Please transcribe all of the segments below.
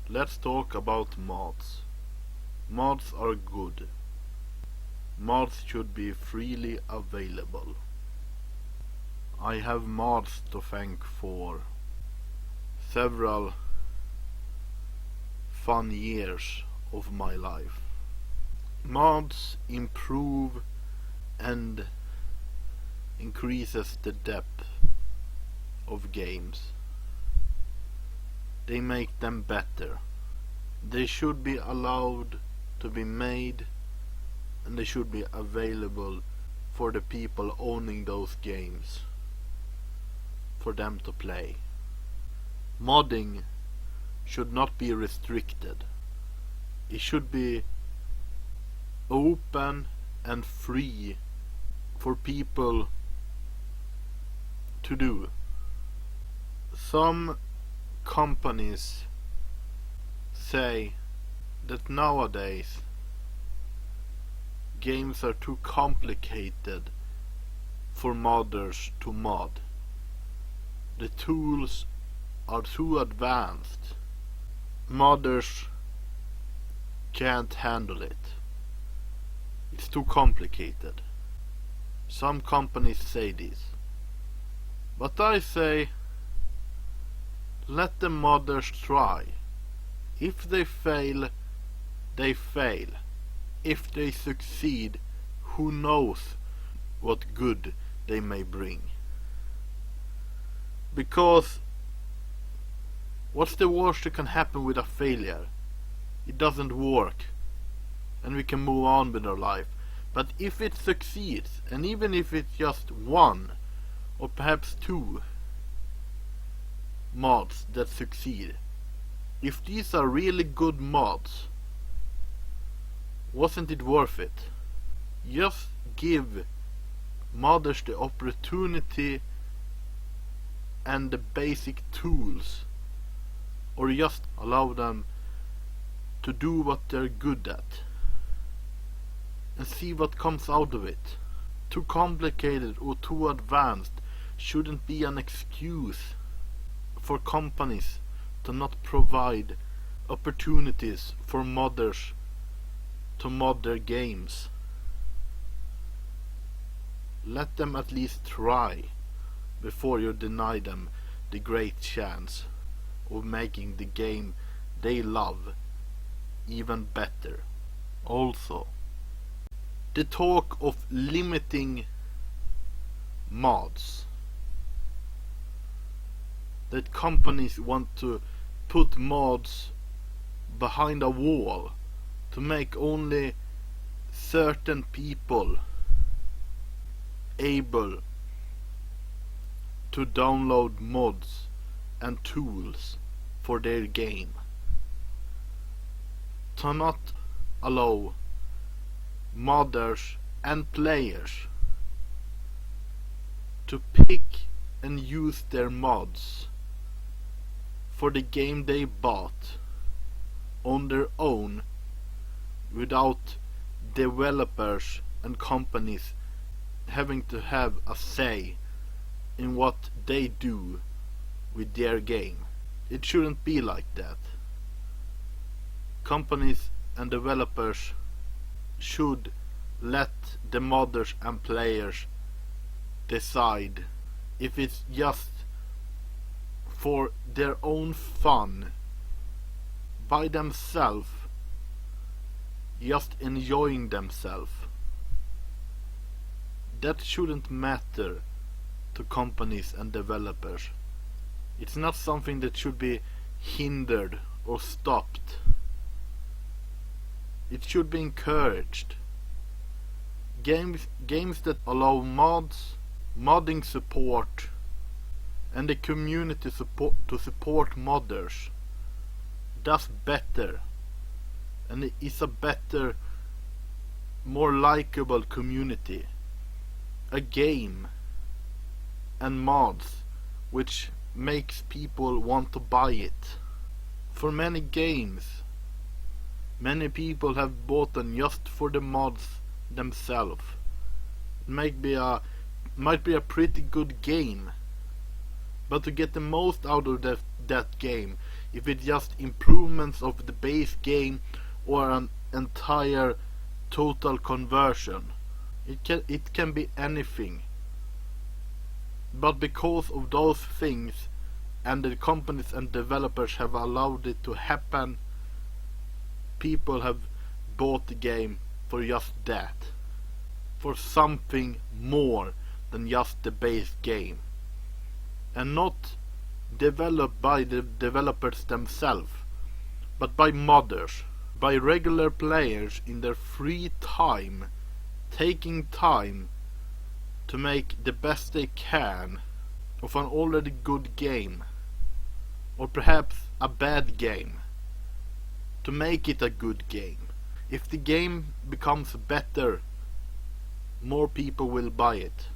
Let's talk about mods. Mods are good. Mods should be freely available. I have mods to thank for several fun years of my life. Mods improve and increases the depth of games. They make them better. They should be allowed to be made, and they should be available for the people owning those games, for them to play. Modding should not be restricted. It should be open and free for people to do. Some companies say that nowadays games are too complicated for modders to mod. The tools are too advanced. Modders can't handle it. It's too complicated. Some companies say this. But I say, let the modders try. If they fail, they fail. If they succeed, who knows what good they may bring. Because what's the worst that can happen with a failure? It doesn't work, and we can move on with our life. But if it succeeds, and even if it's just one or perhaps two mods that succeed, if these are really good mods, wasn't it worth it? Just give modders the opportunity and the basic tools, or just allow them to do what they're good at and see what comes out of it. Too complicated or too advanced shouldn't be an excuse for companies to not provide opportunities for modders to mod their games. Let them at least try before you deny them the great chance of making the game they love even better. Also, the talk of limiting mods, that companies want to put mods behind a wall to make only certain people able to download mods and tools for their game, to not allow modders and players to pick and use their mods for the game they bought on their own without developers and companies having to have a say in what they do with their game. It shouldn't be like that. Companies and developers should let the modders and players decide if it's just for their own fun, by themselves, just enjoying themselves. That shouldn't matter to companies and developers. It's not something that should be hindered or stopped. It should be encouraged. Games that allow mods, modding support, and the community to support modders does better, and it is a better, more likable community. A game and mods which makes people want to buy it. For many games, many people have bought them just for the mods themselves. It might be a pretty good game, but to get the most out of that game, if it's just improvements of the base game or an entire total conversion. It can be anything. But because of those things, and the companies and developers have allowed it to happen, people have bought the game for just that. For something more than just the base game. And not developed by the developers themselves, but by modders, by regular players in their free time, taking time to make the best they can of an already good game, or perhaps a bad game, to make it a good game. If the game becomes better, more people will buy it.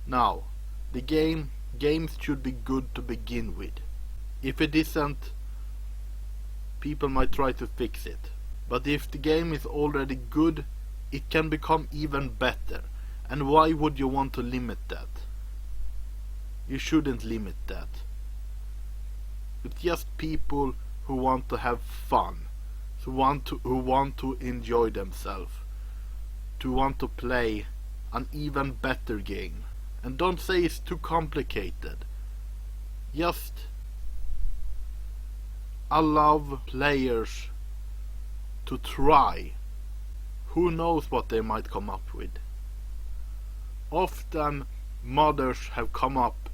Now, the games should be good to begin with. If it isn't, people might try to fix it. But if the game is already good, it can become even better. And why would you want to limit that? You shouldn't limit that. It's just people who want to have fun, who want to enjoy themselves, to want to play an even better game. And don't say it's too complicated. Just allow players to try. Who knows what they might come up with. Often modders have come up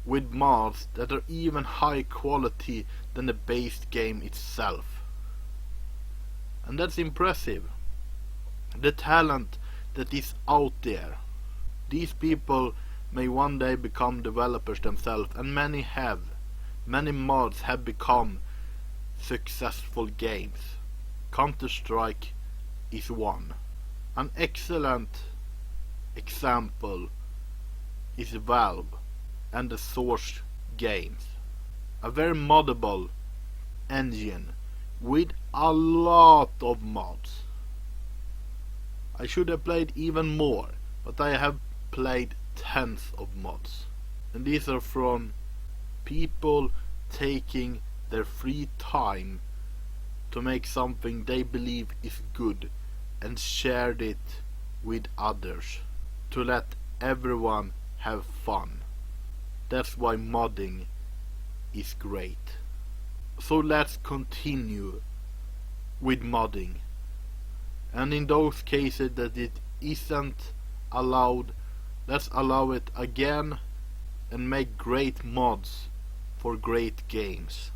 with mods that are even higher quality than the base game itself. And that's impressive. The talent that is out there. These people may one day become developers themselves, and many have. Many mods have become successful games. Counter-Strike is one. An excellent example is Valve and the Source games. A very moddable engine with a lot of mods. I should have played even more, but I have played tens of mods. And these are from people taking their free time to make something they believe is good and shared it with others to let everyone have fun. That's why modding is great. So let's continue with modding. And in those cases that it isn't allowed, let's allow it again and make great mods for great games.